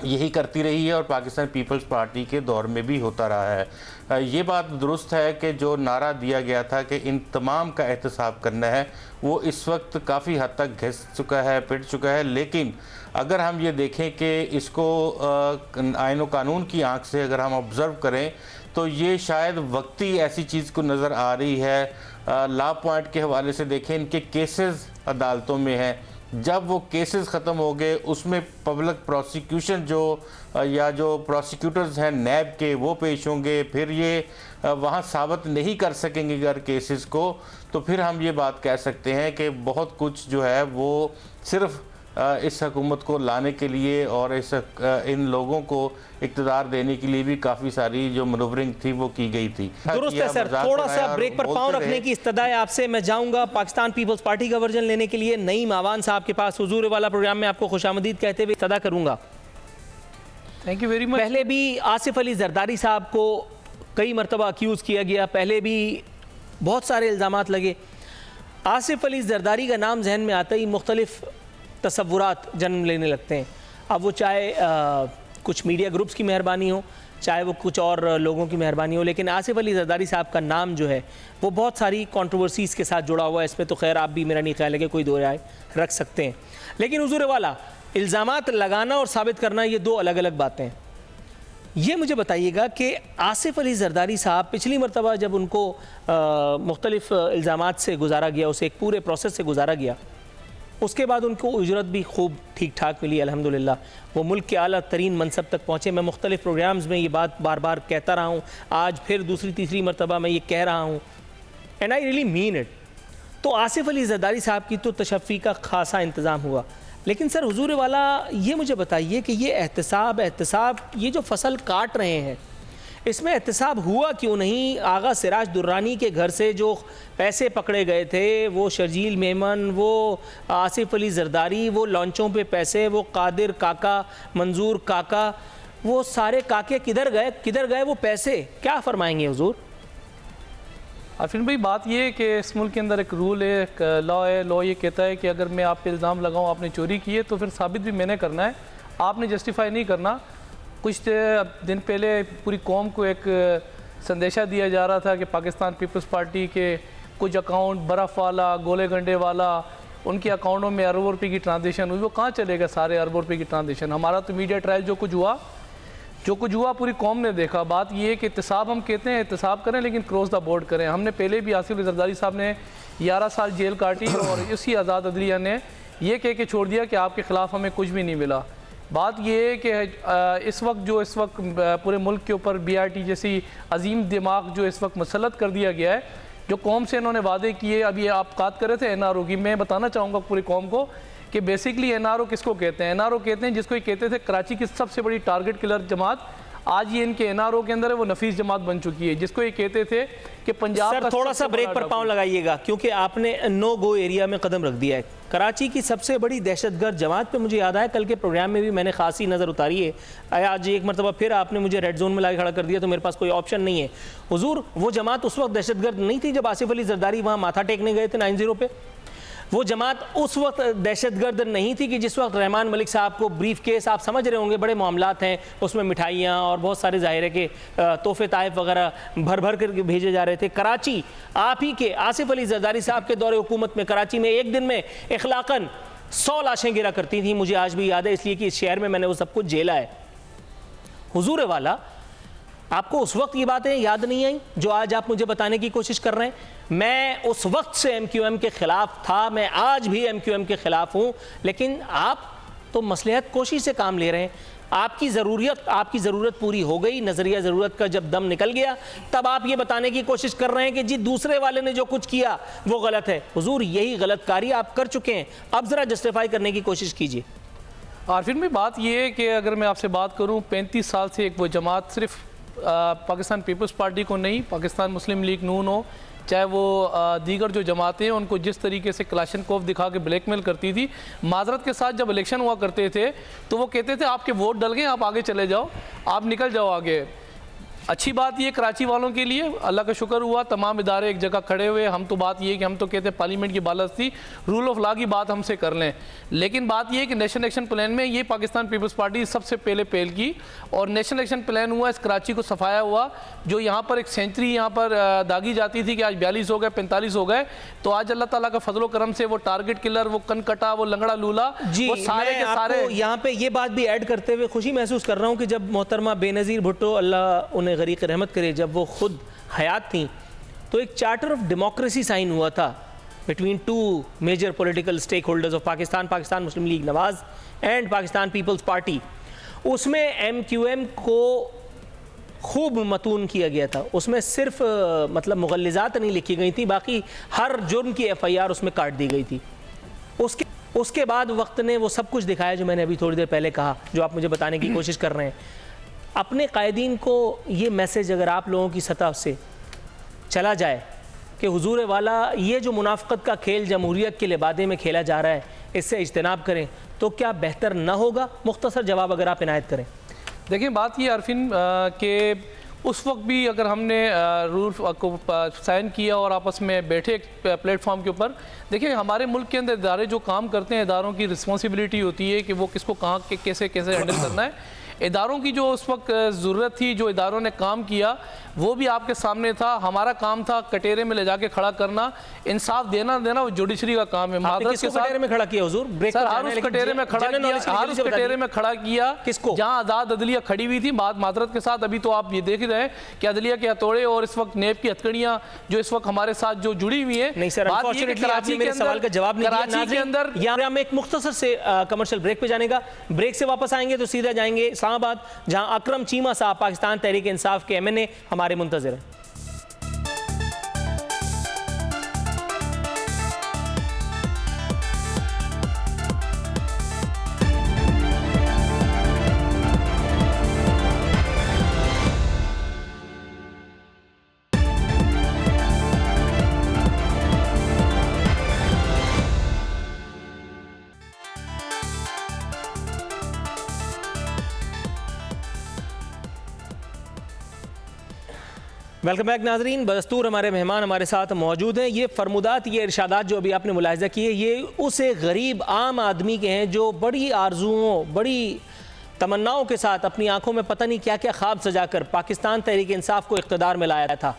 S6: यही करती रही है और पाकिस्तान पीपल्स पार्टी के दौर में भी होता रहा है। ये बात दुरुस्त है कि जो नारा दिया गया था कि इन तमाम का एहतसाब करना है, वो इस वक्त काफ़ी हद तक घिस चुका है, पिट चुका है। लेकिन अगर हम ये देखें कि इसको आईन व कानून की आंख से अगर हम ऑब्ज़र्व करें तो ये शायद वक्ती ऐसी चीज़ को नज़र आ रही है। लॉ पॉइंट के हवाले से देखें, इनके केसेस अदालतों में हैं, जब वो केसेस ख़त्म हो गए उसमें पब्लिक प्रोसिक्यूशन जो या जो प्रोसिक्यूटर्स हैं नैब के, वो पेश होंगे, फिर ये वहाँ साबित नहीं कर सकेंगे अगर केसेस को, तो फिर हम ये बात कह सकते हैं कि बहुत कुछ जो है वो सिर्फ इस हुकूमत को लाने के लिए और इन लोगों को इक़्तिदार देने के लिए भी काफ़ी सारी जो मनूवरिंग थी वो की गई थी।
S2: दुरुस्त है सर। थोड़ा सा ब्रेक पर पाँव रखने की इस्तदा है आपसे। मैं जाऊंगा पाकिस्तान पीपल्स पार्टी का वर्जन लेने के लिए नईम आवान साहब के पास। हुजूर वाला प्रोग्राम में आपको खुशामदीद कहते हुए इस्तदा करूंगा।
S1: Thank you very much.
S2: पहले भी आसिफ अली जरदारी साहब को कई मरतबा अक्यूज़ किया गया, पहले भी बहुत सारे इल्ज़ामात लगे। आसिफ अली जरदारी का नाम जहन में आता ही मुख्तलिफ तसव्वुरात जन्म लेने लगते हैं। अब वो चाहे कुछ मीडिया ग्रुप्स की मेहरबानी हो, चाहे वो कुछ और लोगों की मेहरबानी हो, लेकिन आसिफ अली जरदारी साहब का नाम जो है वो बहुत सारी कंट्रोवर्सीज़ के साथ जुड़ा हुआ है। इसमें तो खैर आप भी, मेरा नहीं ख्याल है कि कोई दो राय रख सकते हैं। लेकिन हुजूर वाला, इल्ज़ामात लगाना और साबित करना ये दो अलग अलग बातें हैं। ये मुझे बताइएगा कि आसिफ अली जरदारी साहब पिछली मरतबा जब उनको मुख्तलिफ इल्ज़ामात से गुजारा गया, उसे एक पूरे प्रोसेस से गुजारा गया, उसके बाद उनको उजरत भी खूब ठीक ठाक मिली अल्हम्दुलिल्लाह। वो मुल्क के आला तरीन मनसब तक पहुँचे। मैं मुख्तलिफ प्रोग्राम्स में ये बात बार बार कहता रहा हूँ, आज फिर दूसरी तीसरी मरतबा मैं ये कह रहा हूँ, and I really mean it. तो आसिफ अली जरदारी साहब की तो तशफ़ी का खासा इंतज़ाम हुआ। लेकिन सर हुजूर वाला, ये मुझे बताइए कि ये एहतसाब ये जो फसल काट रहे हैं, इसमें एहतसाब हुआ क्यों नहीं? आगा सिराज दुर्रानी के घर से जो पैसे पकड़े गए थे, वो शर्जील मेमन, वो आसिफ अली जरदारी, वो लॉन्चों पे पैसे, वो कादिर काका, मंजूर काका, वो सारे काके किधर गए वो पैसे? क्या फरमाएंगे हुजूर?
S7: आफरीन भाई, बात ये है कि इस मुल्क के अंदर एक रूल है, एक लॉ है। लॉ ये कहता है कि अगर मैं आप पे इल्ज़ाम लगाऊं आपने चोरी की है तो फिर साबित भी मैंने करना है, आपने जस्टिफाई नहीं करना। कुछ दिन पहले पूरी कौम को एक संदेशा दिया जा रहा था कि पाकिस्तान पीपल्स पार्टी के कुछ अकाउंट बर्फ़ वाला, गोले गंडे वाला, उनके अकाउंटों में अरबों रुपये की ट्रांजेक्शन हुई। वो कहाँ चलेगा सारे अरबों रुपये की ट्रांजेक्शन? हमारा तो मीडिया ट्रायल जो कुछ हुआ पूरी कौम ने देखा। बात ये है कि एहतसाब हम कहते हैं, एहतसाब करें लेकिन क्रॉस द बोर्ड करें। हमने पहले भी आसिफ अली जरदारी साहब ने 11 साल जेल काटी और इसी आज़ाद अदलिया ने ये कह के छोड़ दिया कि आपके ख़िलाफ़ हमें कुछ भी नहीं मिला। बात ये है कि इस वक्त पूरे मुल्क के ऊपर BRT जैसी अजीम दिमाग जो इस वक्त मुसल्लत कर दिया गया है, जो कौम से इन्होंने वादे किए। अभी आप बात कर रहे थे NRO की, मैं बताना चाहूँगा पूरी कौम को कि बेसिकली NRO किसको कहते हैं? NRO कहते हैं जिसको ये कहते थे कराची की सबसे बड़ी टारगेट किलर जमात, आज ये इनके NRO के अंदर है, वो नफीस जमात बन चुकी है। जिसको ये कहते थे कि पंजाब
S2: सर, थोड़ा सा ब्रेक पर पाँव लगाइएगा क्योंकि आपने नो गो एरिया में कदम रख दिया है। कराची की सबसे बड़ी दहशतगर्द जमात पे मुझे याद आया कल के प्रोग्राम में भी मैंने खासी नज़र उतारी है। आज एक मरतबा फिर आपने मुझे रेड जोन में ला खड़ा कर दिया तो मेरे पास कोई ऑप्शन नहीं है। हुजूर, वो जमात उस वक्त दहशतगर्द नहीं थी जब आसिफ अली जरदारी वहाँ माथा टेकने गए थे 90 पे। वो जमात उस वक्त दहशतगर्द नहीं थी कि जिस वक्त रहमान मलिक साहब को ब्रीफ केस, आप समझ रहे होंगे, बड़े मामलात हैं उसमें, मिठाइयाँ और बहुत सारे ज़ाहिर है कि तोहफे ताइफ वगैरह भर कर भेजे जा रहे थे। कराची आप ही के आसिफ अली जरदारी साहब के दौरे हुकूमत में कराची में एक दिन में इखलाकन 100 लाशें गिरा करती थी, मुझे आज भी याद है, इसलिए कि इस शहर में मैंने वो सब कुछ झेला है। हुजूर वाला, आपको उस वक्त ये बातें याद नहीं आई जो आज आप मुझे बताने की कोशिश कर रहे हैं? मैं उस वक्त से MQM के ख़िलाफ़ था, मैं आज भी MQM के ख़िलाफ़ हूँ, लेकिन आप तो मसलहत कोशी से काम ले रहे हैं। आपकी ज़रूरत पूरी हो गई, नज़रिया ज़रूरत का जब दम निकल गया तब आप ये बताने की कोशिश कर रहे हैं कि जी दूसरे वाले ने जो कुछ किया वो गलत है। हुजूर, यही गलतकारी आप कर चुके हैं, अब ज़रा जस्टिफाई करने की कोशिश कीजिए।
S7: आरफिन में बात ये है कि अगर मैं आपसे बात करूँ, 35 साल से एक वो जमात सिर्फ पाकिस्तान पीपल्स पार्टी को नहीं, पाकिस्तान मुस्लिम लीग नून हो, चाहे वो दीगर जो जमातें हैं, उनको जिस तरीके से क्लाशनकोफ दिखा के ब्लैकमेल करती थी। माजरत के साथ जब इलेक्शन हुआ करते थे तो वो कहते थे आपके वोट डल गए, आप आगे चले जाओ, आप निकल जाओ आगे। अच्छी बात ये कराची वालों के लिए, अल्लाह का शुक्र हुआ तमाम इदारे एक जगह खड़े हुए। हम तो बात ये कि हम तो कहते हैं पार्लियामेंट की बालादस्ती, रूल ऑफ लॉ की बात हमसे कर लें, लेकिन बात ये कि नेशनल एक्शन प्लान में ये पाकिस्तान पीपल्स पार्टी सबसे पहले पहल की और नेशनल एक्शन प्लान हुआ, इस कराची को सफाया हुआ। जो यहाँ पर एक सेंचुरी यहाँ पर दागी जाती थी कि आज 42 हो गए, 45 हो गए, तो आज अल्लाह ताला का फजलो करम से वो टारगेट किलर, वो कनकटा, वो लंगड़ा लूला,
S2: जी,
S7: वो सारे के सारे।
S2: यहाँ पे ये बात भी ऐड करते हुए खुशी महसूस कर रहा हूँ कि जब मोहतरमा बेनज़ीर भुट्टो, अल्लाह उन्हें गरीक रहमत करे, जब वो खुद हयात थी तो एक चार्टर ऑफ डेमोक्रेसी साइन हुआ था between two major political stakeholders of Pakistan, Pakistan Muslim League Nawaz and Pakistan Peoples Party. उसमें MQM को खूब मतून किया गया था। उसमें सिर्फ मतलब मुगल्लिज़ात नहीं लिखी गई थी, बाकी हर जुर्म की FIR उसमें काट दी गई थी। उसके बाद वक्त ने वो सब कुछ दिखाया जो मैंने अभी थोड़ी देर पहले कहा, जो आप मुझे बताने की कोशिश कर रहे हैं। अपने कायदीन को ये मैसेज अगर आप लोगों की सतह से चला जाए कि हुजूर वाला ये जो मुनाफ़क़त का खेल जमहूरियत के लिबादे में खेला जा रहा है, इससे इज्तनाब करें, तो क्या बेहतर ना होगा? मुख्तसर जवाब अगर आप इनायत करें।
S7: देखिए, बात ये अरफिन कि उस वक्त भी अगर हमने रूल को साइन किया और आपस में बैठे प्लेटफॉर्म के ऊपर, देखिए हमारे मुल्क के अंदर इदारे जो काम करते हैं, इदारों की रिस्पॉन्सिबिलिटी होती है कि वो किसको कहाँ कैसे हैंडल करना है। इदारों की जो उस वक्त ज़रूरत थी, जो इदारों ने काम किया वो भी आपके सामने था। हमारा काम था कटेरे में ले जाके खड़ा करना, इंसाफ देना वो जुडिशरी का काम है।
S2: कटेरे में खड़ा किया हुजूर?
S7: सर, हर उस कटेरे में खड़ा किया, हर उस कटेरे में खड़ा किया
S2: किसको?
S7: जहां आज़ाद अदलिया खड़ी हुई थी। माजरत के साथ अभी तो आप ये देख रहे हैं कि अदलिया के हथौड़े और इस वक्त नेब की हथकड़ियां जो इस वक्त हमारे साथ जो जुड़ी हुई है।
S2: नहीं सर, अनफॉर्चुनेटली मेरे सवाल का जवाब नहीं दिया।
S7: कराची के अंदर
S2: यहाँ हम एक मुख्तसर से कमर्शियल ब्रेक पे जाने का, ब्रेक से वापस आएंगे तो सीधा जाएंगे इस्लामाबाद, जहां अकरम चीमा साहब पाकिस्तान तहरीक इंसाफ के MNA हमारे मुंतज़िर हैं। वेलकम बैक नाजरीन। बदस्तूर हमारे मेहमान हमारे साथ मौजूद हैं। ये फरमुदात, ये इरशादात जो अभी आपने मुलाहिजा किए, ये उस एक गरीब आम आदमी के हैं जो बड़ी आरजुओं, बड़ी तमन्नाओं के साथ अपनी आंखों में पता नहीं क्या क्या ख्वाब सजाकर पाकिस्तान तहरीक इंसाफ को इक़्तिदार में लाया था।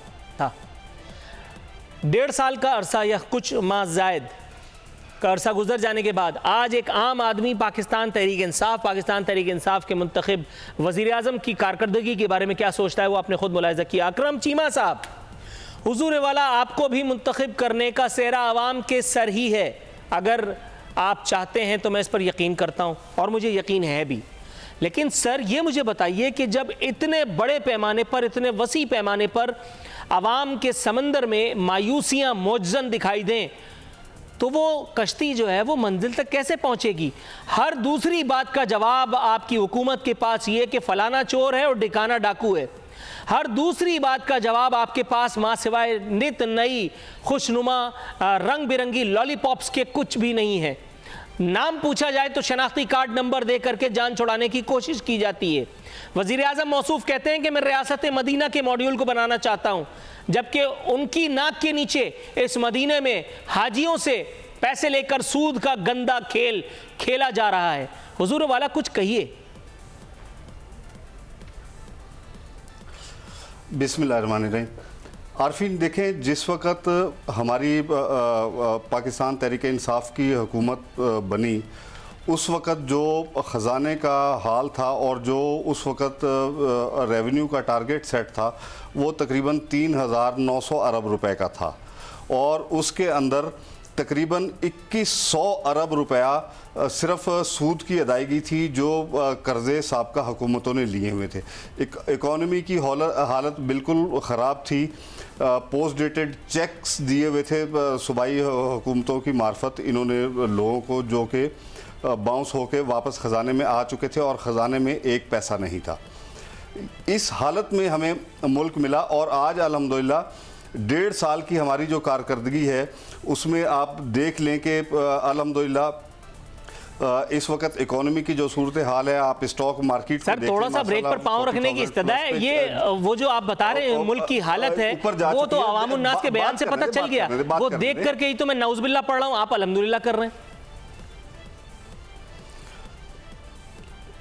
S2: 1.5 साल का अरसा या कुछ माह ज़ायद का अरसा गुजर जाने के बाद आज एक आम आदमी पाकिस्तान तहरीक इंसाफ के मुंतखब वज़ीर आज़म की कारकर्दगी के बारे में क्या सोचता है वो आपने खुद मुलाहिजा किया। अकरम चीमा साहब, हुजूर वाला आपको भी मुंतखब करने का सेहरा आवाम के सर ही है। अगर आप चाहते हैं तो मैं इस पर यकीन करता हूँ और मुझे यकीन है भी। लेकिन सर ये मुझे बताइए कि जब इतने बड़े पैमाने पर, इतने वसी पैमाने पर आवाम के समंदर में मायूसियाँ मौजज़न दिखाई दें तो वो कश्ती जो है वो मंजिल तक कैसे पहुंचेगी? हर दूसरी बात का जवाब आपकी हुकूमत के पास ये कि फलाना चोर है और ढिकाना डाकू है। हर दूसरी बात का जवाब आपके पास माँ सिवाय नित नई खुशनुमा रंग बिरंगी लॉलीपॉप्स के कुछ भी नहीं है। नाम पूछा जाए तो शनाख्ती कार्ड नंबर दे करके जान छुड़ाने की कोशिश की जाती है। वज़ीर आज़म मौसूफ कहते हैं कि मैं रियासत मदीना के मॉड्यूल को बनाना चाहता हूँ, जबकि उनकी नाक के नीचे इस मदीने में हाजियों से पैसे लेकर सूद का गंदा खेल खेला जा रहा है। हुजूर वाला कुछ कहिए।
S3: बिस्मिल्लाहिर्रहमानिर्रहीम। आरफीन, देखें, जिस वक़्त हमारी पाकिस्तान तहरीक इंसाफ की हुकूमत बनी उस वक़्त जो ख़जाने का हाल था और जो उस वक़्त रेवेन्यू का टारगेट सेट था वो तकरीबन 3,900 अरब रुपए का था और उसके अंदर तकरीबन 2100 अरब रुपया सिर्फ सूद की अदायगी थी जो कर्ज़े साबका हुकूमतों ने लिए हुए थे। इकॉनमी की हालत बिल्कुल ख़राब थी। पोस्ट डेटेड चेक्स दिए हुए थे सूबाई हुकूमतों की मार्फत इन्होंने लोगों को, जो कि बाउंस होके वापस ख़जाने में आ चुके थे और ख़जाने में एक पैसा नहीं था। इस हालत में हमें मुल्क मिला और आज अल्हम्दुलिल्लाह 1.5 साल की हमारी जो कारकर्दगी है उसमें आप देख लें कि अल्हम्दुलिल्लाह इस वक्त इकोनॉमी की जो सूरत हाल है, आप स्टॉक मार्केट
S2: सर थोड़ा सा ब्रेक पर पाँव रखने की इस्तदा है। ये वो जो आप बता रहे हैं मुल्क की हालत है वो तो अवामुन नास के बयान से पता चल गया, वो देख करके ही तो मैं नाउज़ुबिल्लाह पढ़ रहा हूँ, आप अल्हम्दुलिल्लाह कर रहे हैं।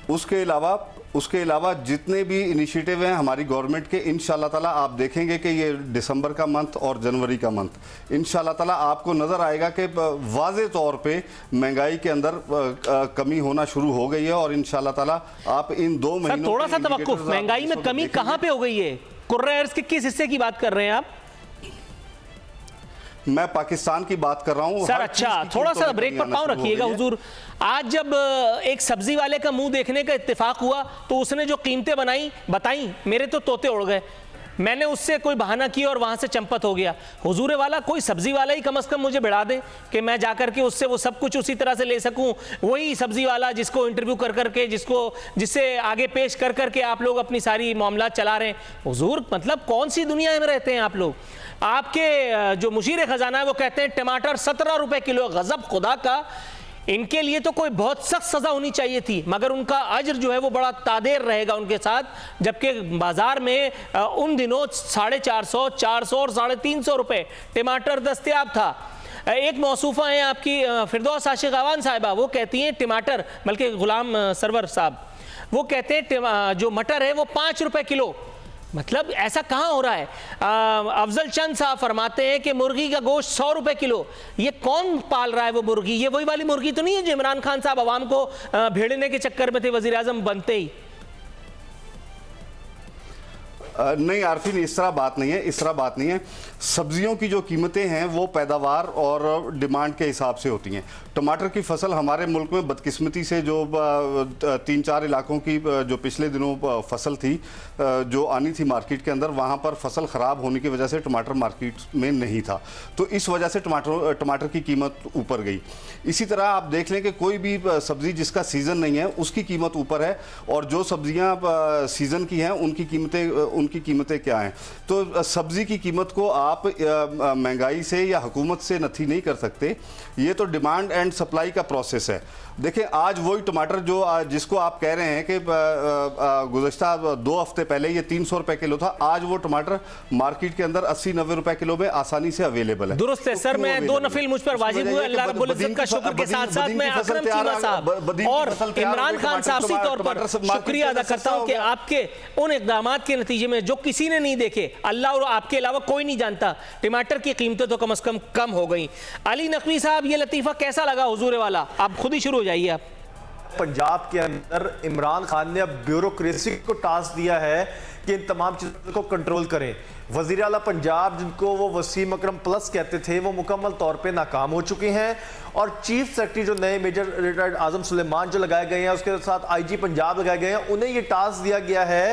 S2: उसके अलावा जितने भी इनिशिएटिव हैं हमारी गवर्नमेंट के, इंशाल्लाह ताला आप देखेंगे कि ये दिसंबर का मंथ और जनवरी का मंथ इंशाल्लाह ताला आपको नज़र आएगा कि वाज़े तौर पे महंगाई के अंदर कमी होना शुरू हो गई है और इंशाल्लाह ताला आप इन 2 महीनों थोड़ा सा तवक्कुफ, महंगाई में कमी कहाँ पे हो गई है? कुर्रे अर्ज़ के किस हिस्से की बात कर रहे हैं आप?
S3: मैं पाकिस्तान की बात कर रहा हूँ
S2: सर। अच्छा, थोड़ा सा ब्रेक पर पाँव रखिएगा हुजूर। आज जब एक सब्जी वाले का मुंह देखने का इत्तेफाक हुआ तो उसने जो कीमतें बताई मेरे तो तोते उड़ गए। मैंने उससे कोई बहाना किया और वहाँ से चंपत हो गया। हुजूर वाला कोई सब्जी वाला ही कम से कम मुझे बढ़ा दे कि मैं जाकर के उससे वो सब कुछ उसी तरह से ले सकूँ। वही सब्जी वाला जिसको इंटरव्यू कर करके जिससे आगे पेश कर करके आप लोग अपनी सारी मामलात चला रहे हैं। हुजूर मतलब कौन सी दुनिया में रहते हैं आप लोग? आपके जो मुशीर खजाना है वो कहते हैं टमाटर 17 रुपए किलो। गजब खुदा का, इनके लिए तो कोई बहुत सख्त सज़ा होनी चाहिए थी, मगर उनका अज्र जो है वो बड़ा तादेर रहेगा उनके साथ। जबकि बाज़ार में उन दिनों 450, 400 और 350 रुपये टमाटर दस्तयाब था। एक मौसूफ़ा है आपकी फिरदौस आशिक अवान साहिबा, वो कहती हैं टमाटर, बल्कि गुलाम सरवर साहब, वो कहते हैं जो मटर है वो 5 रुपये किलो। मतलब ऐसा कहाँ हो रहा है? अफजल चंद साहब फरमाते हैं कि मुर्गी का गोश्त 100 रुपए किलो। ये कौन पाल रहा है वो मुर्गी? ये वही वाली मुर्गी तो नहीं है जो इमरान खान साहब आवाम को भेड़ने के चक्कर में थे वजीर आजम बनते ही?
S3: नहीं आरफीन, इस तरह बात नहीं है। सब्जियों की जो कीमतें हैं वो पैदावार और डिमांड के हिसाब से होती हैं। टमाटर की फसल हमारे मुल्क में बदकिस्मती से जो 3-4 इलाकों की जो पिछले दिनों फसल थी जो आनी थी मार्केट के अंदर, वहाँ पर फसल ख़राब होने की वजह से टमाटर मार्केट में नहीं था, तो इस वजह से टमाटर की कीमत ऊपर गई। इसी तरह आप देख लें कि कोई भी सब्ज़ी जिसका सीज़न नहीं है उसकी कीमत ऊपर है और जो सब्ज़ियाँ सीज़न की हैं उनकी कीमतें उनकी कीमतें क्या हैं। तो सब्ज़ी की कीमत को आप महंगाई से या हुकूमत से नथी नहीं कर सकते, ये तो डिमांड एंड सप्लाई का प्रोसेस है। देखें, आज वही टमाटर जो जिसको आप कह रहे हैं कि गुज़श्ता 2 हफ्ते पहले ये 300 रुपए किलो था, आज वो टमाटर मार्केट के अंदर 80-90 रुपए किलो में आसानी से अवेलेबल है।
S2: दुरुस्त है सर, मैं दो नफिल मुझ पर वाजिब हुए, अल्लाह रब्बुल इज्जत का शुक्र के साथ साथ मैं अकरम चीमा साहब और इमरान खान साहब से तौर पर शुक्रिया अदा करता हूं कि आपके उन इक़दामात के नतीजे में जो किसी ने नहीं देखे, अल्लाह और आपके अलावा कोई नहीं जानता, टमाटर की कीमतें तो कम से कम हो गई। अली नकवी साहब, ये लतीफ़ा कैसा लगा हुजूर वाला? आप खुद ही शुरू हो जाइए। आप
S4: पंजाब के अंदर इमरान खान ने अब ब्यूरोक्रेसी को टास्क दिया है कि इन तमाम चीज़ों को कंट्रोल करें। वज़ीर आला पंजाब, जिनको वो वसीम अकरम प्लस कहते थे, वो मुकम्मल तौर पे नाकाम हो चुके हैं और चीफ सेक्रेटरी जो नए मेजर रिटायर्ड आज़म सुलेमान जो लगाए गए हैं, उसके साथ IG पंजाब लगाए गए हैं, उन्हें ये टास्क दिया गया है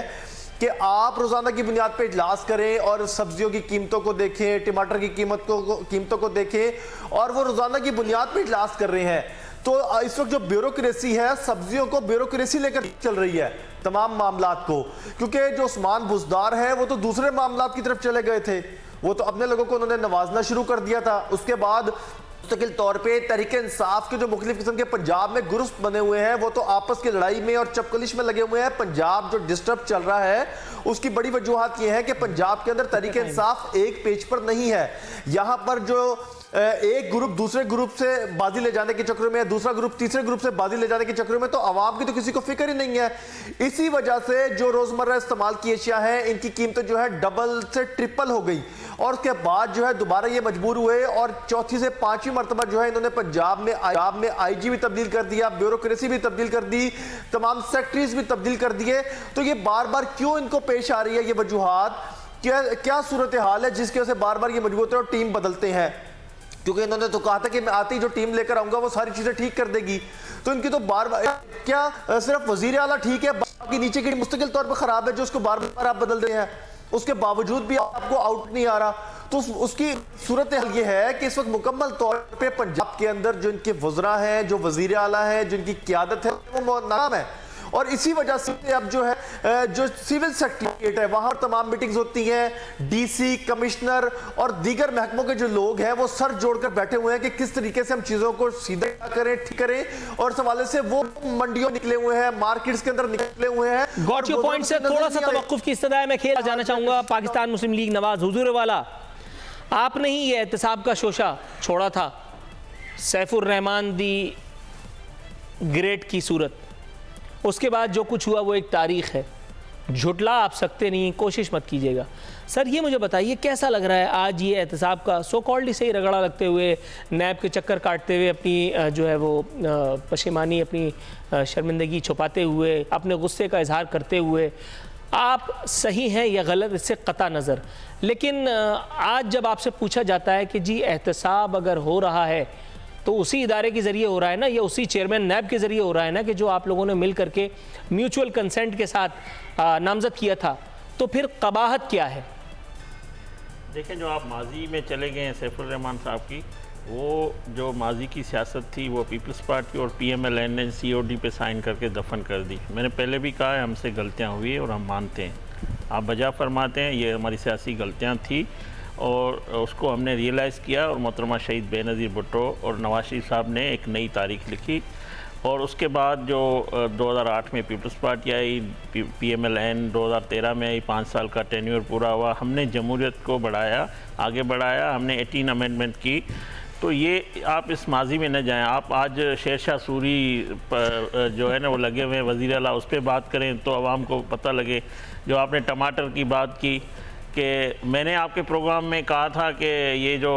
S4: कि आप रोज़ाना की बुनियाद पे इजलास करें और सब्जियों की कीमतों को देखें, टमाटर की कीमतों को देखें, और वो रोज़ाना की बुनियाद पे इजलास कर रहे हैं। तो इस वक्त जो ब्यूरोक्रेसी है, सब्जियों को ब्यूरोक्रेसी लेकर चल रही है तमाम मामलात को, क्योंकि जो उस्मान बुज़दार है वो तो दूसरे मामलात की तरफ चले गए थे, वो तो अपने लोगों को उन्होंने नवाजना शुरू कर दिया था। उसके बाद मुस्तकिल तौर पे तहरीक इंसाफ के जो मुख्तलिफ किस्म के पंजाब में ग्रुप्स बने हुए हैं, वो तो आपस की लड़ाई में और चपकलिश में लगे हुए हैं। पंजाब जो डिस्टर्ब चल रहा है, उसकी बड़ी वजूहत ये है कि पंजाब के अंदर तहरीक इंसाफ एक पेज पर नहीं है। यहाँ पर जो एक ग्रुप दूसरे ग्रुप से बाजी ले जाने के चक्कर में, दूसरा ग्रुप तीसरे ग्रुप से बाजी ले जाने के चक्कर में, तो आवाम की तो किसी को फिक्र ही नहीं है। इसी वजह से जो रोजमर्रा इस्तेमाल की अशिया है, इनकी कीमतें जो है डबल से ट्रिपल हो गई, और उसके बाद जो है दोबारा ये मजबूर हुए और चौथी से पांचवी मरतबा जो है इन्होंने पंजाब में IG भी तब्दील कर दिया, ब्यूरोक्रेसी भी तब्दील कर दी, तमाम सेक्रेटरीज भी तब्दील कर दिए। तो ये बार बार क्यों इनको पेश आ रही है ये वजूहात? क्या सूरत हाल है जिसकी वजह से बार बार ये मजबूर होते हैं और टीम बदलते हैं? क्योंकि इन्होंने तो कहा था कि मैं आते ही जो टीम लेकर आऊंगा वो सारी चीजें ठीक कर देगी। तो इनकी तो बार बार, क्या सिर्फ वजीर आला ठीक है, बाकी नीचे की मुस्तकिल तौर पर खराब है जो उसको बार बार आप बदल रहे हैं, उसके बावजूद भी आपको आउट नहीं आ रहा? तो उसकी सूरत हाल ये है कि इस वक्त मुकम्मल तौर पे पंजाब के अंदर जो इनके वज़रा हैं, जो वजीर आला है, जिनकी क़यादत है, वो नाकाम है। और इसी वजह से अब जो है जो सिविल सेक्रेटरीट है, वहां तमाम मीटिंग्स होती हैं, DC कमिश्नर और दीगर महकमों के जो लोग हैं वो सर जोड़कर बैठे हुए हैं कि किस तरीके से हम चीजों को सीधा करें, ठीक करें। और इस हवाले से वो मंडियों निकले हुए हैं, मार्केट्स के अंदर निकले हुए हैं।
S2: गॉट योर पॉइंट से थोड़ा सा तवक्कुफ की इस्तदा में खेल जाना चाहूंगा। पाकिस्तान मुस्लिम लीग नवाज हुजूर वाला, आपने ही ये एहतसाब का शोशा छोड़ा था, सैफुर रहमान दी ग्रेट की सूरत, उसके बाद जो कुछ हुआ वो एक तारीख है, झुटला आप सकते नहीं, कोशिश मत कीजिएगा। सर ये मुझे बताइए कैसा लग रहा है आज ये एहतसाब का सो कॉल्ड सही रगड़ा लगते हुए, नैब के चक्कर काटते हुए, अपनी जो है वो पशेमानी, अपनी शर्मिंदगी छुपाते हुए, अपने गुस्से का इजहार करते हुए, आप सही हैं या गलत इससे कता नज़र, लेकिन आज जब आपसे पूछा जाता है कि जी एहतसाब अगर हो रहा है तो उसी इदारे के ज़रिए हो रहा है ना, या उसी चेयरमैन नैब के ज़रिए हो रहा है ना, कि जो आप लोगों ने मिल करके म्यूचुअल कंसेंट के साथ नामज़द किया था, तो फिर कबाहत क्या है?
S5: देखें, जो आप माजी में चले गए हैं सैफुर रहमान साहब की, वो जो माजी की सियासत थी वो पीपल्स पार्टी और PMLN ने COD पे साइन करके दफन कर दी। मैंने पहले भी कहा है हमसे गलतियाँ हुई और हम मानते हैं, आप बजा फरमाते हैं, ये हमारी सियासी गलतियाँ थी और उसको हमने रियलाइज़ किया, और मोहतरमा शहीद बेनज़ीर भुट्टो और नवाज शरीफ साहब ने एक नई तारीख लिखी। और उसके बाद जो 2008 में पीपल्स पार्टी आई, PMLN 2013 में आई, 5 साल का टेन्योर पूरा हुआ, हमने जमहूरियत को बढ़ाया, आगे बढ़ाया, हमने 18 अमेंडमेंट की। तो ये आप इस माजी में न जाएं। आप आज शेरशाह सूरी पर जो है ना वो लगे हुए हैं वज़ीर आला, उस पर बात करें तो आवाम को पता लगे। जो आपने टमाटर की बात की, कि मैंने आपके प्रोग्राम में कहा था कि ये जो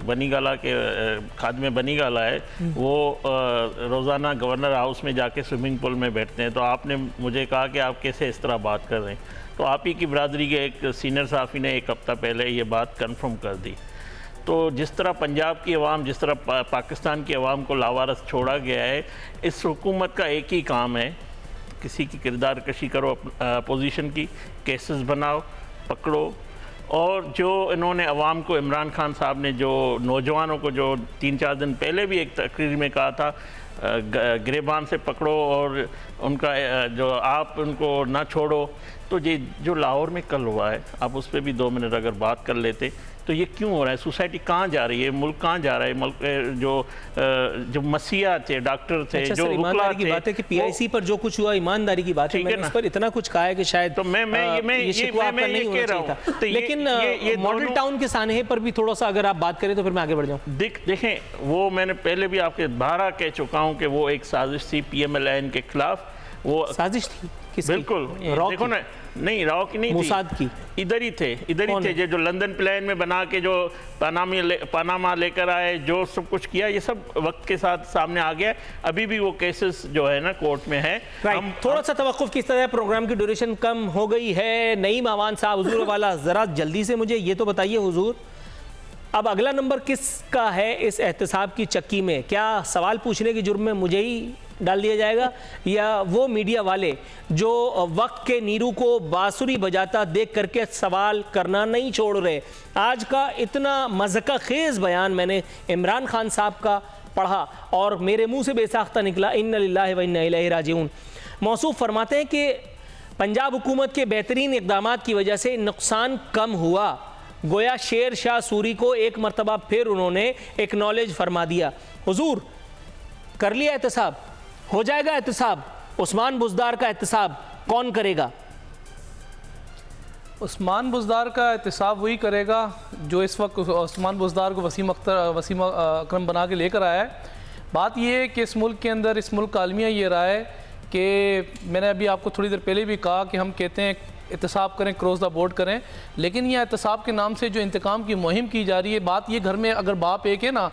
S5: बनी गाला के खादमे बनी गाला है वो रोज़ाना गवर्नर हाउस में जाके स्विमिंग पूल में बैठते हैं, तो आपने मुझे कहा कि आप कैसे इस तरह बात कर रहे हैं। तो आप ही की बरादरी के एक सीनियर सहाफ़ी ने 1 हफ़्ता पहले ये बात कंफर्म कर दी। तो जिस तरह पंजाब की आवाम, जिस तरह पाकिस्तान की आवाम को लावारस छोड़ा गया है, इस हुकूमत का एक ही काम है, किसी की किरदार कशी करो, अपोजिशन की, केसेस बनाओ, पकड़ो, और जो इन्होंने अवाम को, इमरान खान साहब ने जो नौजवानों को जो 3-4 दिन पहले भी एक तकरीर में कहा था, गिरेबान से पकड़ो और उनका जो आप उनको ना छोड़ो, तो ये जो लाहौर में कल हुआ है, आप उस पर भी 2 मिनट अगर बात कर लेते तो ये क्यों हो रहा है? सोसाइटी कहाँ जा रही है? मुल्क कहाँ जा रहा है? मुल्क जो मसीहा थे, डॉक्टर थे,
S2: अच्छा
S5: जो
S2: सर, ईमानदारी की बात है कि पीआईसी पर जो कुछ हुआ ईमानदारी की बात है, मैंने उस पर इतना कुछ कहा है कि शायद
S5: तो ये
S2: शिकवा आपका नहीं होना चाहिए था।
S5: तो
S2: लेकिन मॉडल टाउन के सानहे पर भी थोड़ा सा अगर आप बात करें तो फिर मैं आगे बढ़ जाऊँ।
S5: देखें, वो मैंने पहले भी आपके 12 कह चुका हूँ कि वो एक साजिश थी PMLN के खिलाफ। वो
S2: साजिश थी किसकी?
S5: बिल्कुल, देखो ना, नहीं राव की नहीं थी,
S2: मोसाद की।
S5: इधर ही थे जो लंदन प्लान में बना के जो पनामा लेकर आए, जो सब कुछ किया, ये सब वक्त के साथ सामने आ गया। अभी भी वो केसेस जो है ना कोर्ट में है।
S2: हम थोड़ा सा तवक्कुफ किस तरह, प्रोग्राम की ड्यूरेशन कम हो गई है। नईम अवान साहब, हुजूर वाला, जरा जल्दी से मुझे ये तो बताइए हुजूर, अब अगला नंबर किसका है इस एहतसाब की चक्की में? क्या सवाल पूछने के जुर्म में मुझे ही डाल दिया जाएगा, या वो मीडिया वाले जो वक्त के नीरू को बांसुरी बजाता देख करके सवाल करना नहीं छोड़ रहे? आज का इतना मज़का खेज़ बयान मैंने इमरान खान साहब का पढ़ा और मेरे मुंह से बेसाख्ता निकला, इन्ना लिल्लाहि व इन्ना इलैहि राजिऊन। मौसूफ फरमाते हैं कि पंजाब हुकूमत के बेहतरीन इक़दामात की वजह से नुकसान कम हुआ। गोया शेर शाह सूरी को एक मरतबा फिर उन्होंने एक्नॉलेज फरमा दिया। हुजूर, कर लिया एहतसाब? हो जाएगा एहतसाब? उस्मान बुज़दार का एहतसाब कौन करेगा?
S7: उस्मान बुज़दार का एहतसाब वही करेगा जो इस वक्त उस्मान बुज़दार को वसीम अकरम बना के लेकर आया है। बात यह है कि इस मुल्क के अंदर, इस मुल्क का आलमिया ये रहा है कि मैंने अभी आपको थोड़ी देर पहले भी कहा कि हम कहते हैं एहतसाब करें, क्रॉस द बोर्ड करें, लेकिन यह एहतसाब के नाम से जो इंतकाम की मुहिम की जा रही है, बात ये घर में अगर बाप एक है ना,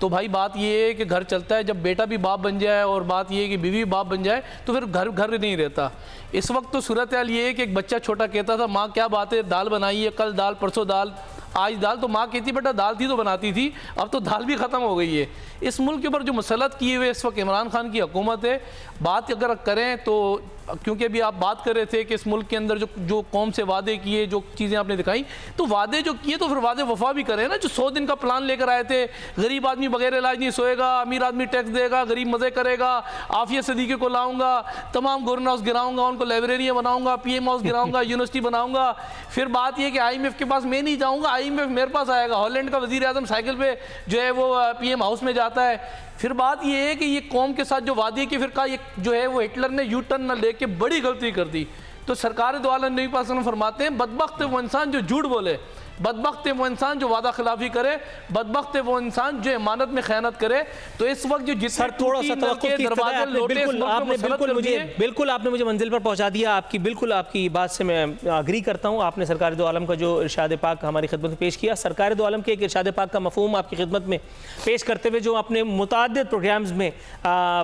S7: तो भाई बात ये है कि घर चलता है जब बेटा भी बाप बन जाए, और बात ये है कि बीवी भी बाप बन जाए तो फिर घर नहीं रहता। इस वक्त तो सूरत हाल ये है कि एक बच्चा छोटा कहता था, माँ क्या बात है, दाल बनाई है, कल दाल, परसों दाल, आज दाल, तो माँ कहती बेटा दाल थी तो बनाती थी, अब तो दाल भी ख़त्म हो गई है। इस मुल्क के ऊपर जो मसलत किए हुए इस वक्त इमरान खान की हुकूमत है, बात अगर करें तो, क्योंकि अभी आप बात कर रहे थे कि इस मुल्क के अंदर जो कौम से वादे किए, जो चीज़ें आपने दिखाई, तो वादे जो किए तो फिर वादे वफा भी करें ना। जो 100 दिन का प्लान लेकर आए थे, गरीब आदमी बगैर इलाज नहीं सोएगा, अमीर आदमी टैक्स देगा, गरीब मज़े करेगा, आफिया सदीके को लाऊंगा, तमाम गवर्नर हाउस गिराऊंगा, उनको लाइब्रेरियाँ बनाऊंगा, PM हाउस गिराऊंगा, यूनिवर्सिटी बनाऊंगा। फिर बात यह कि IMF के पास मैं नहीं जाऊँगा, IMF मेरे पास आएगा। हॉलैंड का वज़ीर आज़म साइकिल पर जो है वो PM हाउस में जाता है। फिर बात यह है कि ये कौम के साथ जो वादे की फिर का ये जो है वो हिटलर ने यू टर्न न लेके बड़ी गलती कर दी। तो सरकार दो आलम नबी पाक सल्लल्लाहु अलैहि वसल्लम फरमाते हैं, बदबख्त है वो इंसान जो झूठ बोले, बदबख्त है वो इंसान जो वादा खिलाफी करे, बदबख्त है वो इंसान जो इमानत में खयानत करे। तो इस वक्त जो जिस
S2: थोड़ा सा दरवाजे बिल्कुल आपने मुझे मंजिल पर पहुंचा दिया। आपकी बिल्कुल आपकी बात से मैं अग्री करता हूं। आपने सरकार दो आलम का जो इरशाद पाक हमारी खिदमत में पेश किया, सरकार दो आलम के एक इरशाद पाक का मफहूम आपकी खिदमत में पेश करते हुए जो अपने मुतअद्दिद प्रोग्राम्स में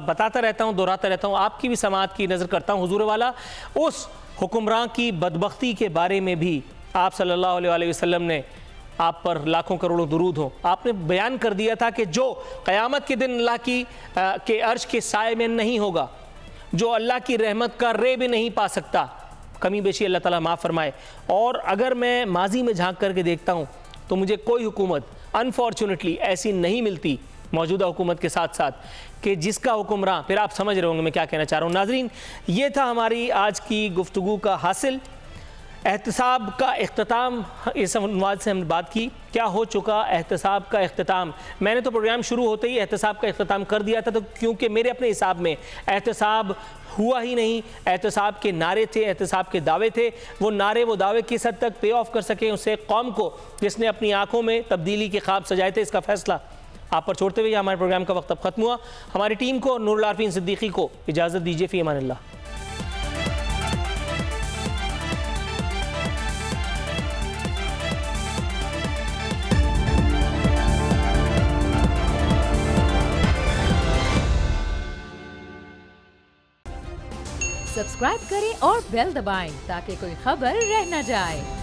S2: बताता रहता हूँ, दोहराता रहता हूँ, आपकी भी समाअत की नज़र करता हूँ। हुजूर वाला, उस हुक्मरान की बदबख्ती के बारे में भी आप सल्लल्लाहु अलैहि वसल्लम ने, आप पर लाखों करोड़ों दुरूद हो, आपने बयान कर दिया था कि जो क़यामत के दिन अल्लाह के अर्श के साए में नहीं होगा, जो अल्लाह की रहमत का रे भी नहीं पा सकता, कमी बेशी अल्लाह ताला माफ़ फरमाए। और अगर मैं माजी में झांक करके देखता हूँ तो मुझे कोई हुकूमत अनफॉर्चुनेटली ऐसी नहीं मिलती मौजूदा हुकूमत के साथ साथ कि जिसका हुक्मरान, फिर आप समझ रहे होंगे मैं क्या कहना चाह रहा हूँ। नाजरीन, ये था हमारी आज की गुफ्तगू का हासिल। एहतसाब का इख्तिताम, इस अनुवाद से हमने बात की, क्या हो चुका एहतसाब का इख्तिताम। मैंने तो प्रोग्राम शुरू होते ही एहतसाब का इख्तिताम कर दिया था, तो क्योंकि मेरे अपने हिसाब में एहतसाब हुआ ही नहीं। एहतसाब के नारे थे, एहतसाब के दावे थे, वो नारे वो दावे किस हद तक पे ऑफ कर सके उसे कौम को जिसने अपनी आंखों में तब्दीली के ख्वाब सजाए थे, इसका फैसला आप पर छोड़ते हुए हमारे प्रोग्राम का वक्त अब खत्म हुआ। हमारी टीम को, नूरुल आरफीन सिद्दीकी को इजाज़त दीजिए। फ़ी अमानिल्लाह।
S1: सब्सक्राइब करें और बेल दबाएं ताकि कोई खबर रह न जाए।